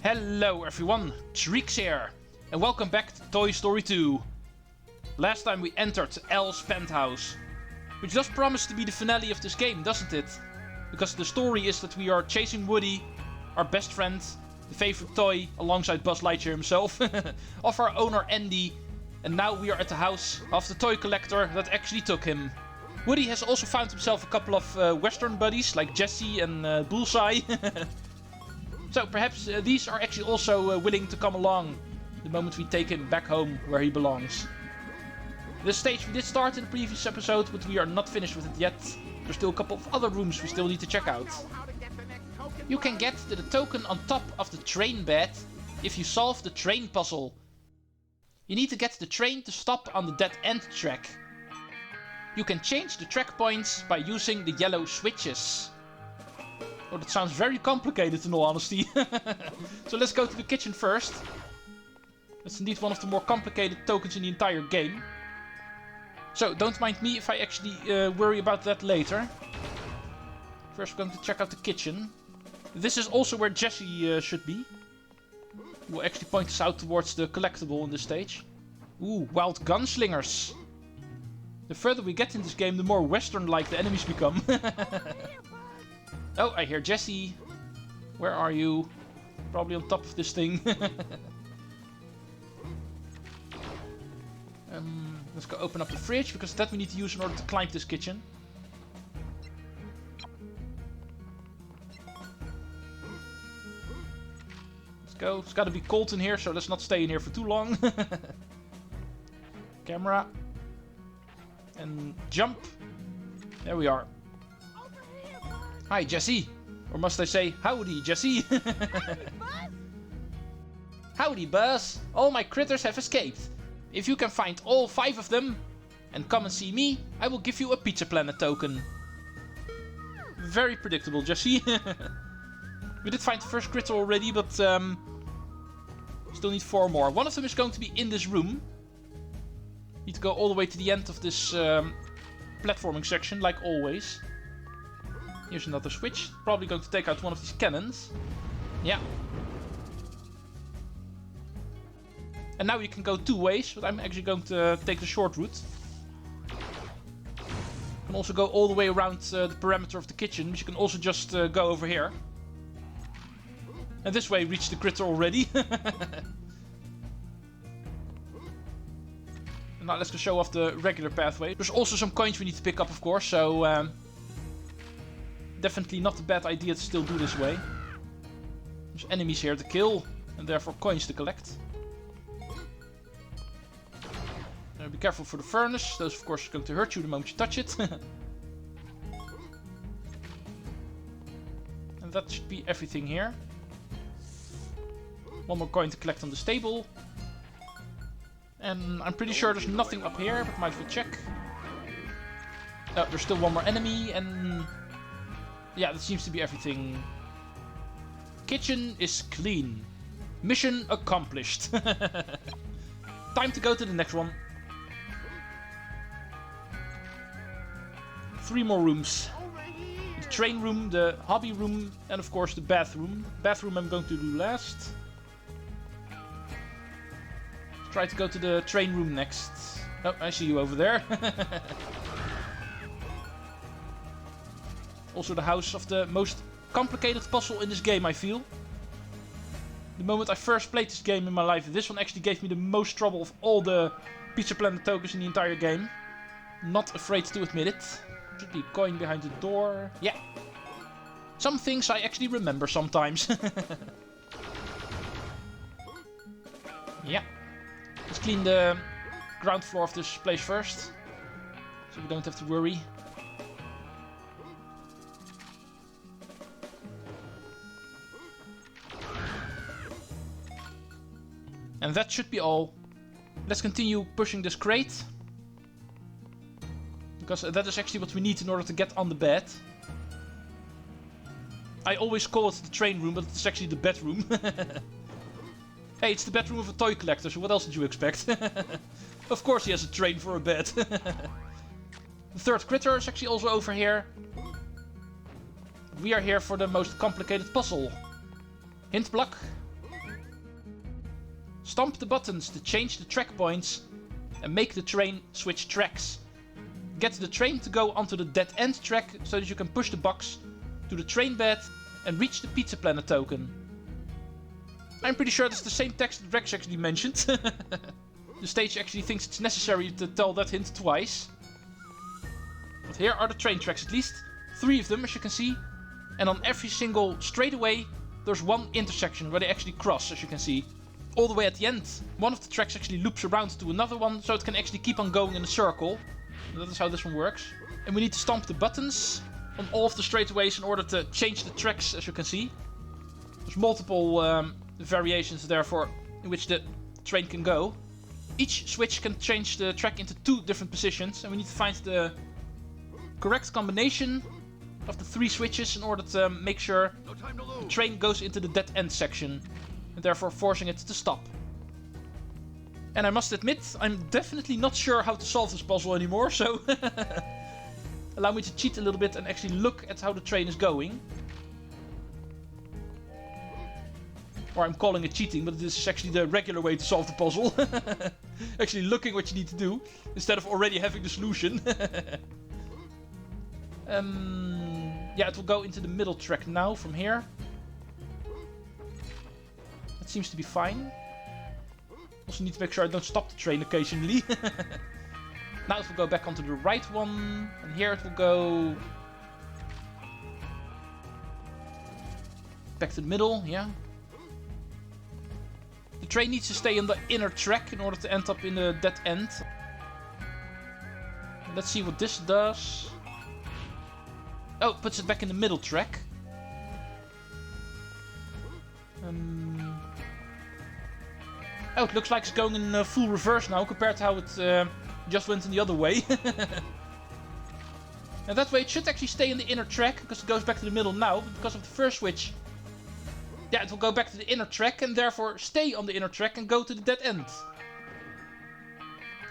Hello everyone, Treecks here, and welcome back to Toy Story 2. Last time we entered Elle's Penthouse, which does promise to be the finale of this game, doesn't it? Because the story is that we are chasing Woody, our best friend, the favorite toy, alongside Buzz Lightyear himself, of our owner Andy, and now we are at the house of the toy collector that actually took him. Woody has also found himself a couple of Western buddies, like Jessie and Bullseye. So perhaps these are actually also willing to come along the moment we take him back home where he belongs. This stage we did start in the previous episode, but we are not finished with it yet. There's still a couple of other rooms we still need to check out. You can get to the token on top of the train bed if you solve the train puzzle. You need to get the train to stop on the dead end track. You can change the track points by using the yellow switches. Oh, that sounds very complicated in all honesty. So let's go to the kitchen first. That's indeed one of the more complicated tokens in the entire game. So don't mind me if I actually worry about that later. First we're going to check out the kitchen. This is also where Jessie should be. We'll actually point us out towards the collectible in this stage. Ooh, wild gunslingers. The further we get in this game, the more Western-like the enemies become. Oh, I hear Jessie. Where are you? Probably on top of this thing. Let's go open up the fridge, because that we need to use in order to climb this kitchen. Let's go. It's gotta be cold in here, so let's not stay in here for too long. Camera. And jump. There we are. Hi, Jessie. Or must I say, howdy, Jessie. Howdy, Buzz. All my critters have escaped. If you can find all 5 of them and come and see me, I will give you a Pizza Planet token. Very predictable, Jessie. We did find the first critter already, but still need 4 more. One of them is going to be in this room. Need to go all the way to the end of this platforming section, like always. Here's another switch. Probably going to take out one of these cannons. Yeah. And now you can go 2 ways, but I'm actually going to take the short route. You can also go all the way around the perimeter of the kitchen, but you can also just go over here. And this way reach the critter already. And now let's go show off the regular pathway. There's also some coins we need to pick up, of course, so definitely not a bad idea to still do this way. There's enemies here to kill, and therefore coins to collect. Be careful for the furnace. Those, of course, are going to hurt you the moment you touch it. And that should be everything here. One more coin to collect on the stable. And I'm pretty sure there's nothing up here, but might as well check. Oh, there's still one more enemy, and yeah, that seems to be everything. Kitchen is clean. Mission accomplished. Time to go to the next one. 3 more rooms. The train room, the hobby room, and of course the bathroom. Bathroom I'm going to do last. Try to go to the train room next. Oh, I see you over there. Also the house of the most complicated puzzle in this game, I feel. The moment I first played this game in my life, this one actually gave me the most trouble of all the Pizza Planet tokens in the entire game. Not afraid to admit it. Should be a coin behind the door. Yeah. Some things I actually remember sometimes. Yeah. Let's clean the ground floor of this place first. So we don't have to worry. And that should be all. Let's continue pushing this crate. Because that is actually what we need in order to get on the bed. I always call it the train room, but it's actually the bedroom. Hey, it's the bedroom of a toy collector, so what else did you expect? Of course he has a train for a bed. The third critter is actually also over here. We are here for the most complicated puzzle. Hint block. Stomp the buttons to change the track points and make the train switch tracks. Get the train to go onto the dead end track so that you can push the box to the train bed and reach the Pizza Planet token. I'm pretty sure that's the same text that Rex actually mentioned. The stage actually thinks it's necessary to tell that hint twice. But here are the train tracks at least. 3 of them, as you can see. And on every single straightaway, there's one intersection where they actually cross, as you can see. All the way at the end, one of the tracks actually loops around to another one, so it can actually keep on going in a circle. And that is how this one works. And we need to stomp the buttons on all of the straightaways in order to change the tracks, as you can see. There's multiple variations therefore in which the train can go. Each switch can change the track into 2 different positions, and we need to find the correct combination of the 3 switches in order to make sure the train goes into the dead end section, and therefore forcing it to stop. And I must admit, I'm definitely not sure how to solve this puzzle anymore, so allow me to cheat a little bit and actually look at how the train is going. Or I'm calling it cheating, but this is actually the regular way to solve the puzzle. Actually looking what you need to do, instead of already having the solution. Yeah, it will go into the middle track now from here. That seems to be fine. Also need to make sure I don't stop the train occasionally. Now it will go back onto the right one. And here it will go back to the middle, yeah. The train needs to stay on the inner track in order to end up in the dead end. Let's see what this does. Oh, it puts it back in the middle track. Oh, it looks like it's going in full reverse now compared to how it just went in the other way. And that way it should actually stay in the inner track because it goes back to the middle now. But because of the first switch, yeah, it will go back to the inner track and therefore stay on the inner track and go to the dead end.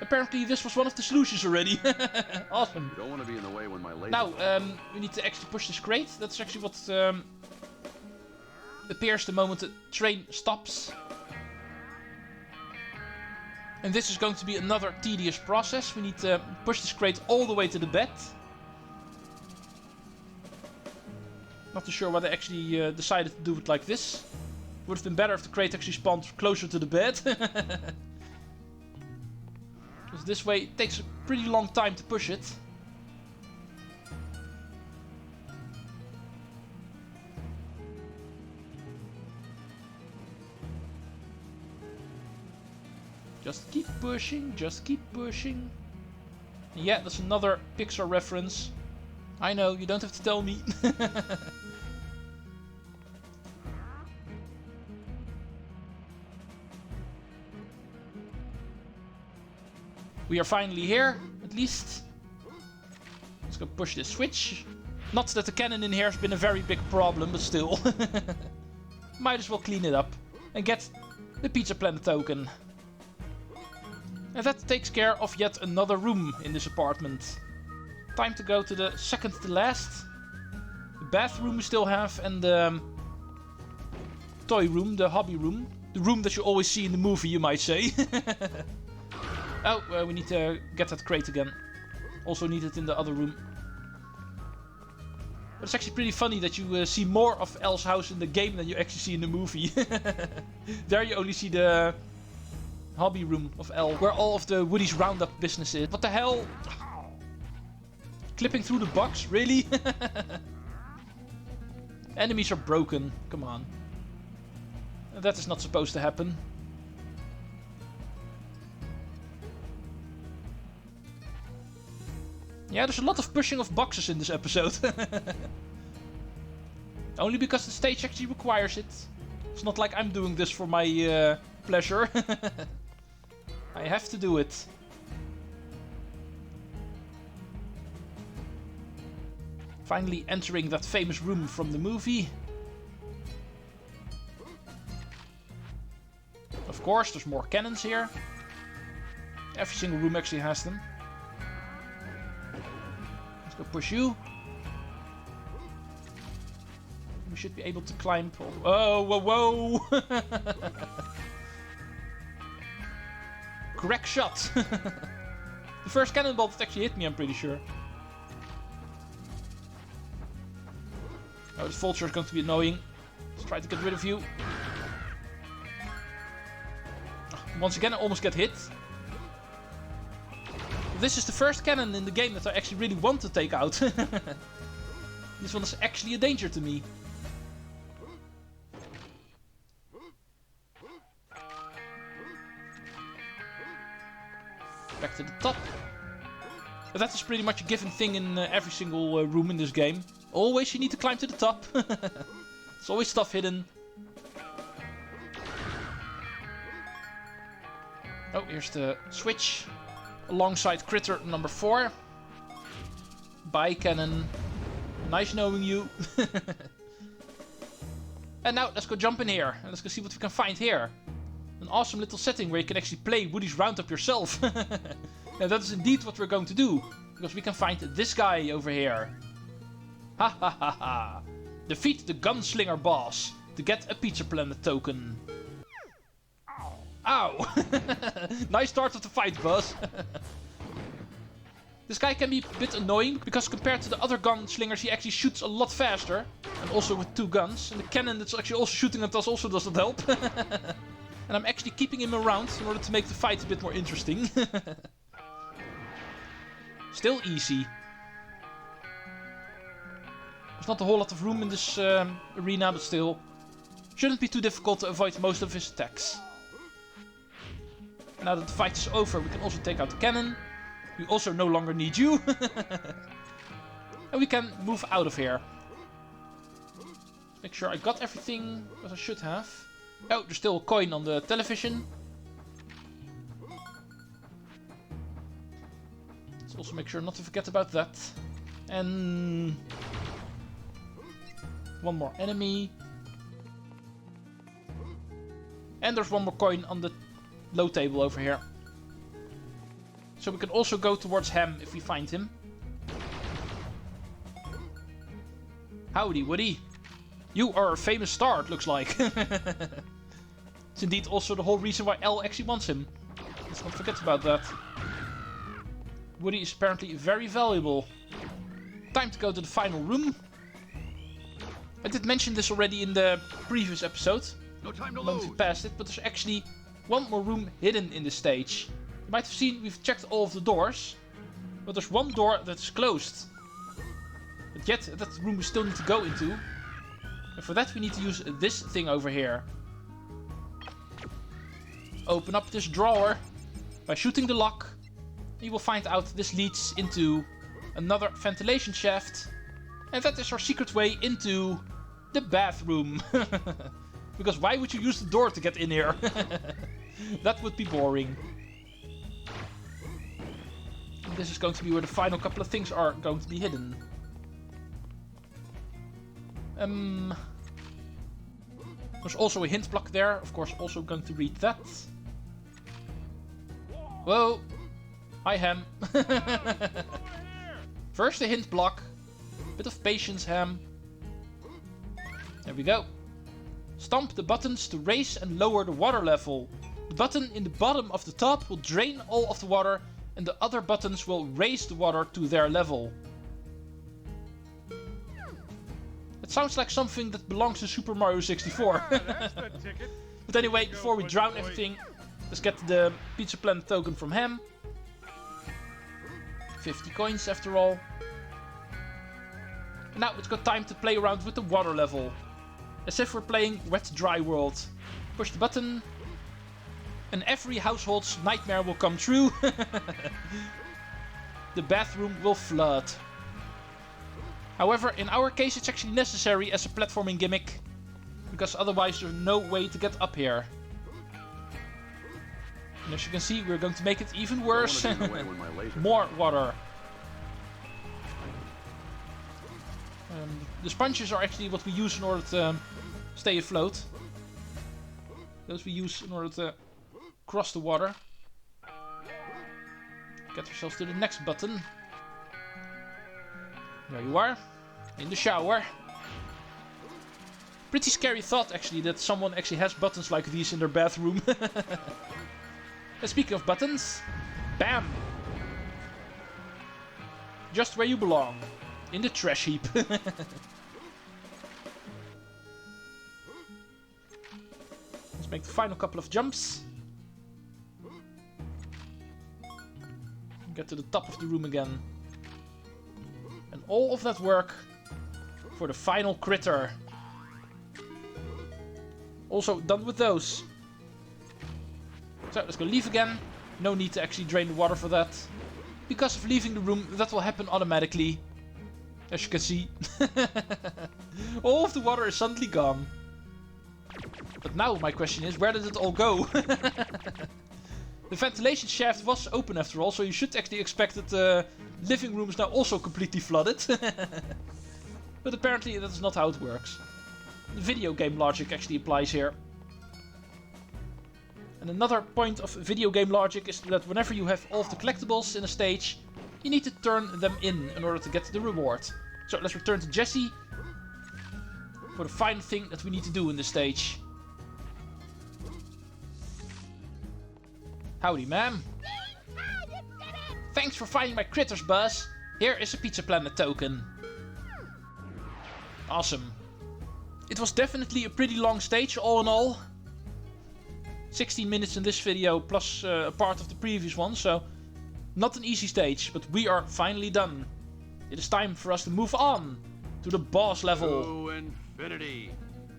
Apparently this was one of the solutions already. Awesome. Don't want to be in the way when my lady... Now, we need to actually push this crate. That's actually what appears the moment the train stops. And this is going to be another tedious process. We need to push this crate all the way to the bed. Not too sure why they actually decided to do it like this. Would have been better if the crate actually spawned closer to the bed. Because this way it takes a pretty long time to push it. Just keep pushing, just keep pushing. Yeah, that's another Pixar reference. I know, you don't have to tell me. We are finally here, at least. Let's go push this switch. Not that the cannon in here has been a very big problem, but still. Might as well clean it up and get the Pizza Planet token. And that takes care of yet another room in this apartment. Time to go to the second to last. The bathroom we still have and the toy room, the hobby room. The room that you always see in the movie, you might say. Oh, we need to get that crate again. Also need it in the other room. But it's actually pretty funny that you see more of Elle's house in the game than you actually see in the movie. There you only see the hobby room of Elle, where all of the Woody's Roundup business is. What the hell? Clipping through the box? Really? Enemies are broken. Come on. That is not supposed to happen. Yeah, there's a lot of pushing of boxes in this episode. Only because the stage actually requires it. It's not like I'm doing this for my pleasure. I have to do it. Finally entering that famous room from the movie. Of course, there's more cannons here. Every single room actually has them. Let's go push you. We should be able to climb. Oh, whoa, whoa! Crack shot. The first cannonball that actually hit me, I'm pretty sure. Oh, this vulture is going to be annoying. Let's try to get rid of you. Once again, I almost get hit. This is the first cannon in the game that I actually really want to take out. This one is actually a danger to me. Back to the top. But that is pretty much a given thing in every single room in this game. Always you need to climb to the top. There's always stuff hidden. Oh, here's the switch. Alongside critter number 4. Bye, cannon. Nice knowing you. And now let's go jump in here. And let's go see what we can find here. An awesome little setting where you can actually play Woody's Roundup yourself. And that is indeed what we're going to do. Because we can find this guy over here. Ha ha ha ha. Defeat the gunslinger boss to get a Pizza Planet token. Ow! Nice start of the fight, Buzz. This guy can be a bit annoying, because compared to the other gunslingers, he actually shoots a lot faster. And also with 2 guns. And the cannon that's actually also shooting at us also doesn't help. And I'm actually keeping him around in order to make the fight a bit more interesting. Still easy. There's not a whole lot of room in this arena, but still. Shouldn't be too difficult to avoid most of his attacks. Now that the fight is over, we can also take out the cannon. We also no longer need you. And we can move out of here. Make sure I got everything as I should have. Oh, there's still a coin on the television. Let's also make sure not to forget about that. And one more enemy. And there's one more coin on the low table over here. So we can also go towards Ham if we find him. Howdy, Woody. You are a famous star, it looks like. It's indeed also the whole reason why Elle actually wants him. Let's not forget about that. Woody is apparently very valuable. Time to go to the final room. I did mention this already in the previous episode. No time to Once we passed it, but there's actually one more room hidden in this stage. You might have seen we've checked all of the doors, but there's one door that's closed. But yet, that room we still need to go into. And for that we need to use this thing over here. Open up this drawer by shooting the lock. You will find out this leads into another ventilation shaft. And that is our secret way into the bathroom. Because why would you use the door to get in here? That would be boring. And this is going to be where the final couple of things are going to be hidden. There's also a hint block there. Of course, also going to read that. Whoa. Hi, Ham. First a hint block. Bit of patience, Ham. There we go. Stomp the buttons to raise and lower the water level. The button in the bottom of the top will drain all of the water, and the other buttons will raise the water to their level. It sounds like something that belongs to Super Mario 64. But anyway, before we drown everything, let's get the Pizza Planet token from Ham. 50 coins after all. And now it's got time to play around with the water level. As if we're playing Wet Dry World. Push the button. And every household's nightmare will come true. The bathroom will flood. However, in our case it's actually necessary as a platforming gimmick. Because otherwise there's no way to get up here. And as you can see, we're going to make it even worse. More water. The sponges are actually what we use in order to stay afloat. Those we use in order to cross the water. Get ourselves to the next button. There you are. In the shower. Pretty scary thought actually that someone actually has buttons like these in their bathroom. And speaking of buttons, bam! Just where you belong. In the trash heap. Let's make the final couple of jumps. Get to the top of the room again. And all of that work for the final critter. Also done with those. So let's go leave again. No need to actually drain the water for that. Because of leaving the room, that will happen automatically. As you can see. All of the water is suddenly gone. But now my question is, where did it all go? The ventilation shaft was open after all, so you should actually expect that the living room is now also completely flooded. But apparently that is not how it works. The video game logic actually applies here. And another point of video game logic is that whenever you have all of the collectibles in a stage, you need to turn them in order to get the reward. So let's return to Jesse for the final thing that we need to do in this stage. Howdy, ma'am. Thanks for finding my critters, Buzz. Here is a Pizza Planet token. Awesome. It was definitely a pretty long stage, all in all. 16 minutes in this video, plus a part of the previous one, so not an easy stage, but we are finally done. It is time for us to move on to the boss level. To infinity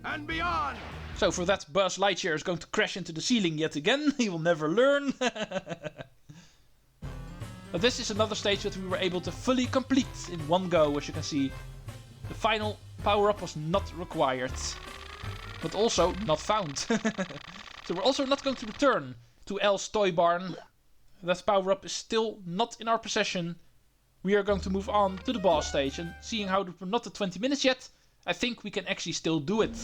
and beyond! So for that, Buzz Lightyear is going to crash into the ceiling yet again. He will never learn. But this is another stage that we were able to fully complete in one go, as you can see. The final power-up was not required. But also not found. So we're also not going to return to El's Toy Barn. That power-up is still not in our possession. We are going to move on to the boss stage. And seeing how we're not at 20 minutes yet, I think we can actually still do it.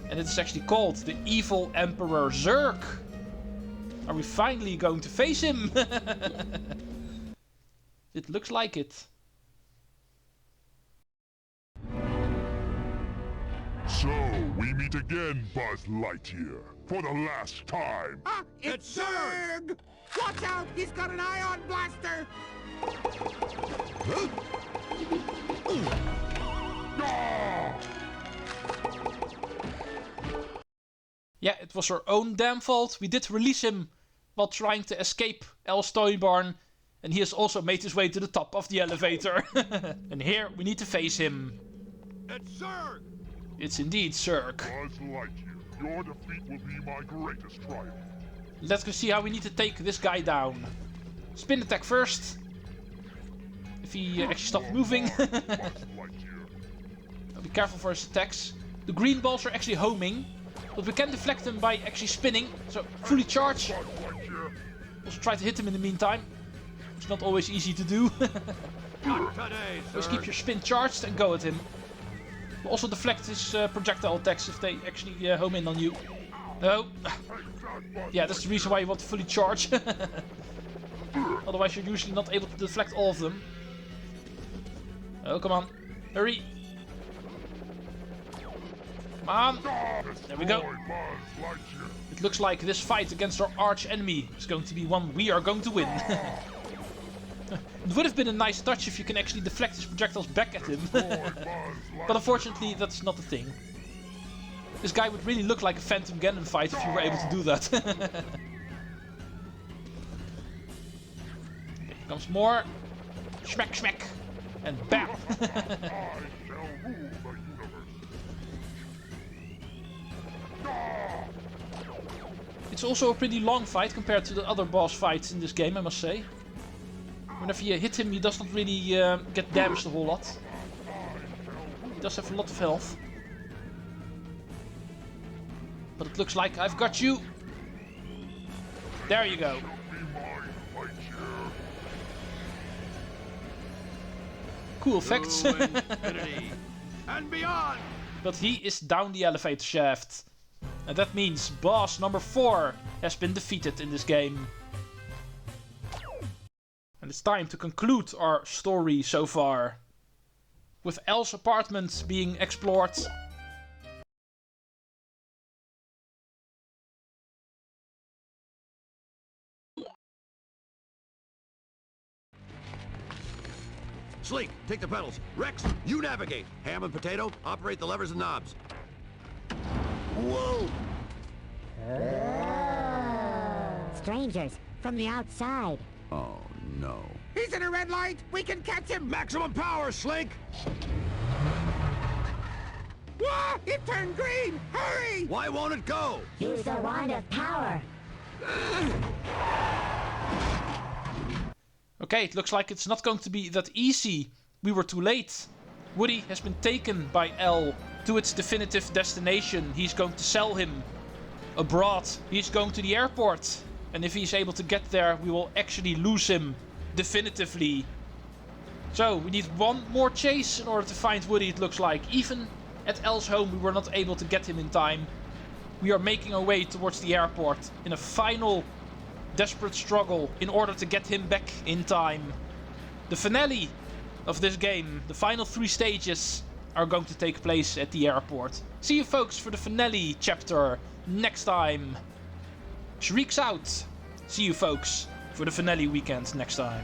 And it's actually called the Evil Emperor Zurg. Are we finally going to face him? It looks like it. So, we meet again, Buzz Lightyear, for the last time. Ah, it's Zurg! Watch out, he's got an ion blaster! Ah! Yeah, it was our own damn fault. We did release him while trying to escape El's Toy Barn. And he has also made his way to the top of the elevator. And here we need to face him. It's Zurg! It's indeed Zurg. Buzz Lightyear, your defeat will be my greatest triumph. Let's go see how we need to take this guy down. Spin attack first. If he actually stops moving. Buzz Lightyear. Be careful for his attacks. The green balls are actually homing. But we can deflect them by actually spinning. So, fully charge. Buzz Lightyear. Also try to hit him in the meantime. It's not always easy to do. Not today, Just Zurg. keep your spin charged and go at him. But also deflect his projectile attacks if they actually home in on you. No. Yeah, that's the reason why you want to fully charge. Otherwise you're usually not able to deflect all of them. Oh, come on. Hurry. Come on. There we go. It looks like this fight against our arch enemy is going to be one we are going to win. It would have been a nice touch if you can actually deflect his projectiles back at him. But unfortunately, that's not the thing. This guy would really look like a Phantom Ganon fight if you were able to do that. Okay, here comes more. Schmack, schmack. And bam. It's also a pretty long fight compared to the other boss fights in this game, I must say. Whenever you hit him, he does not really get damaged a whole lot. He does have a lot of health. But it looks like I've got you. There you go. Cool effects. To infinity and beyond! But he is down the elevator shaft. And that means boss number 4 has been defeated in this game. And it's time to conclude our story so far. With El's apartment being explored, Sleek, take the pedals. Rex, you navigate. Ham and Potato, operate the levers and knobs. Whoa! Strangers from the outside. Oh, no. He's in a red light. We can catch him. Maximum power, Slink! Whoa! It turned green. Hurry! Why won't it go? Use the wand of power. Okay, it looks like it's not going to be that easy. We were too late. Woody has been taken by L to its definitive destination. He's going to sell him abroad. He's going to the airport. And if he's able to get there, we will actually lose him definitively. So, we need one more chase in order to find Woody, it looks like. Even at L's home, we were not able to get him in time. We are making our way towards the airport in a final desperate struggle in order to get him back in time. The finale of this game, the final 3 stages, are going to take place at the airport. See you folks for the finale chapter next time. Treecks out. See you folks for the finale weekend next time.